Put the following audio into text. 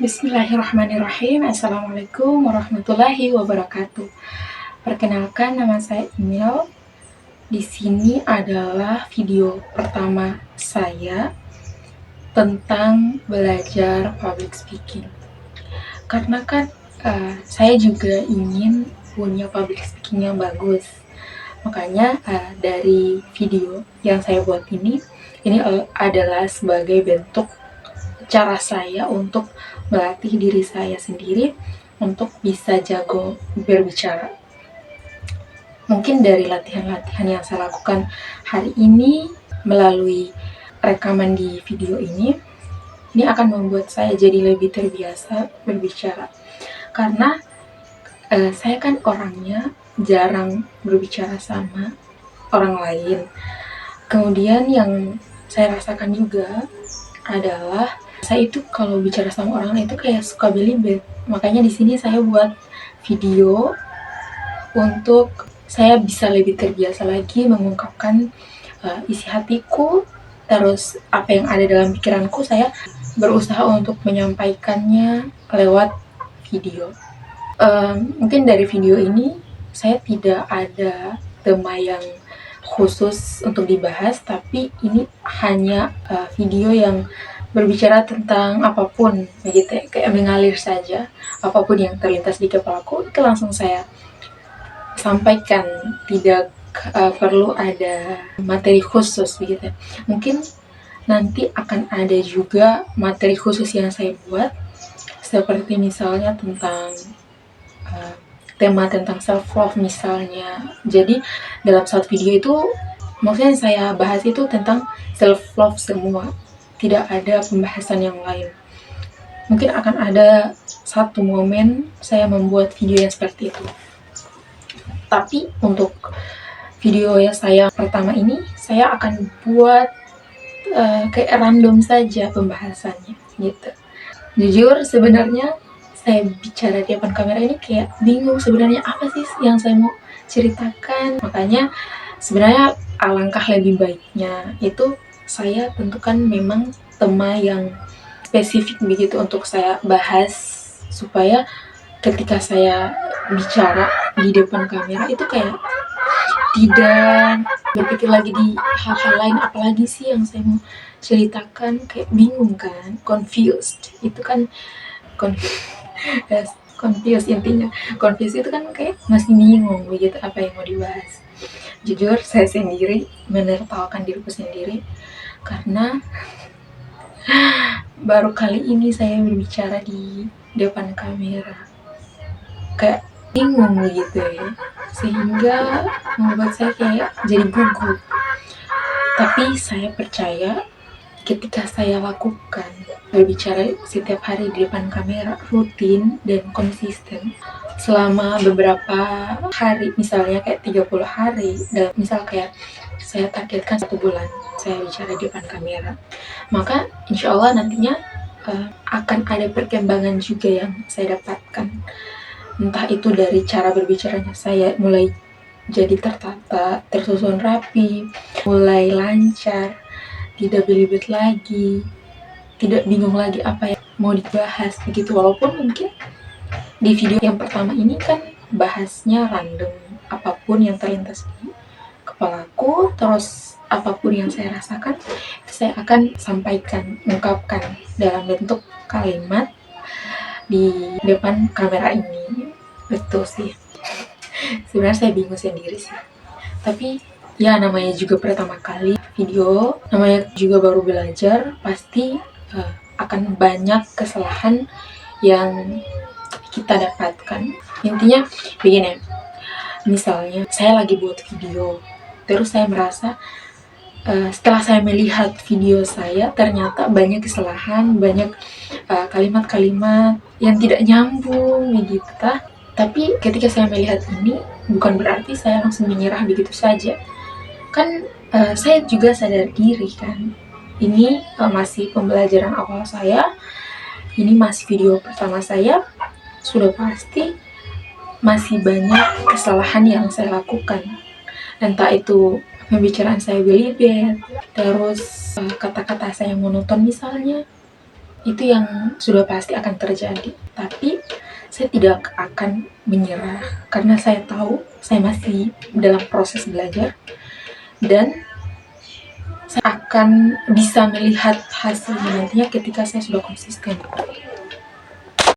Bismillahirrahmanirrahim. Assalamualaikum warahmatullahi wabarakatuh. Perkenalkan, nama saya Emil. Di sini adalah video pertama saya tentang belajar public speaking. Karena kan saya juga ingin punya public speaking yang bagus. Makanya dari video yang saya buat ini adalah sebagai bentuk cara saya untuk melatih diri saya sendiri untuk bisa jago berbicara. Mungkin dari latihan-latihan yang saya lakukan hari ini melalui rekaman di video ini akan membuat saya jadi lebih terbiasa berbicara. Karena saya kan orangnya jarang berbicara sama orang lain. Kemudian yang saya rasakan juga adalah saya itu kalau bicara sama orang lain itu kayak suka belibet. Makanya di sini saya buat video untuk saya bisa lebih terbiasa lagi mengungkapkan isi hatiku, terus apa yang ada dalam pikiranku saya berusaha untuk menyampaikannya lewat video. Mungkin dari video ini saya tidak ada tema yang khusus untuk dibahas, tapi ini hanya video yang berbicara tentang apapun begitu ya, kayak mengalir saja. Apapun yang terlintas di kepalaku itu langsung saya sampaikan, tidak perlu ada materi khusus begitu ya. Mungkin nanti akan ada juga materi khusus yang saya buat, seperti misalnya tentang tema tentang self love misalnya. Jadi dalam satu video itu maksudnya saya bahas itu tentang self love semua, tidak ada pembahasan yang lain. Mungkin akan ada satu momen saya membuat video yang seperti itu. Tapi untuk video yang saya pertama ini saya akan buat kayak random saja pembahasannya gitu. Jujur sebenarnya saya bicara di depan kamera ini kayak bingung sebenarnya apa sih yang saya mau ceritakan. Makanya sebenarnya alangkah lebih baiknya itu saya tentukan memang tema yang spesifik begitu untuk saya bahas, supaya ketika saya bicara di depan kamera itu kayak tidak berpikir lagi di hal-hal lain, apalagi sih yang saya mau ceritakan, kayak bingung kan, confused. Itu kan confused intinya. Confused itu kan kayak masih bingung begitu apa yang mau dibahas. Jujur saya sendiri menertawakan diriku sendiri karena baru kali ini saya berbicara di depan kamera, kayak bingung gitu ya, sehingga membuat saya kayak jadi gugup. Tapi saya percaya ketika saya lakukan berbicara setiap hari di depan kamera rutin dan konsisten selama beberapa hari, misalnya kayak 30 hari, dan misal kayak saya targetkan 1 bulan saya bicara di depan kamera, maka insya Allah nantinya akan ada perkembangan juga yang saya dapatkan. Entah itu dari cara berbicaranya saya mulai jadi tertata, tersusun rapi, mulai lancar, tidak belibet lagi, tidak bingung lagi apa yang mau dibahas begitu. Walaupun mungkin di video yang pertama ini kan bahasnya random, apapun yang terlintas di kepalaku, terus apapun yang saya rasakan saya akan sampaikan, ungkapkan dalam bentuk kalimat di depan kamera ini. Betul sih, sebenarnya saya bingung sendiri sih, tapi ya namanya juga pertama kali video, namanya juga baru belajar, pasti akan banyak kesalahan yang kita dapatkan. Intinya begini, misalnya saya lagi buat video, terus saya merasa setelah saya melihat video saya ternyata banyak kesalahan, banyak kalimat-kalimat yang tidak nyambung begitu. Tapi ketika saya melihat ini bukan berarti saya langsung menyerah begitu saja. Kan saya juga sadar diri kan, ini masih pembelajaran awal saya, ini masih video pertama saya, sudah pasti masih banyak kesalahan yang saya lakukan. Entah itu pembicaraan saya belibet, terus kata-kata saya monoton misalnya, Itu yang sudah pasti akan terjadi. Tapi saya tidak akan menyerah karena saya tahu saya masih dalam proses belajar dan saya akan bisa melihat hasilnya nantinya ketika saya sudah konsisten.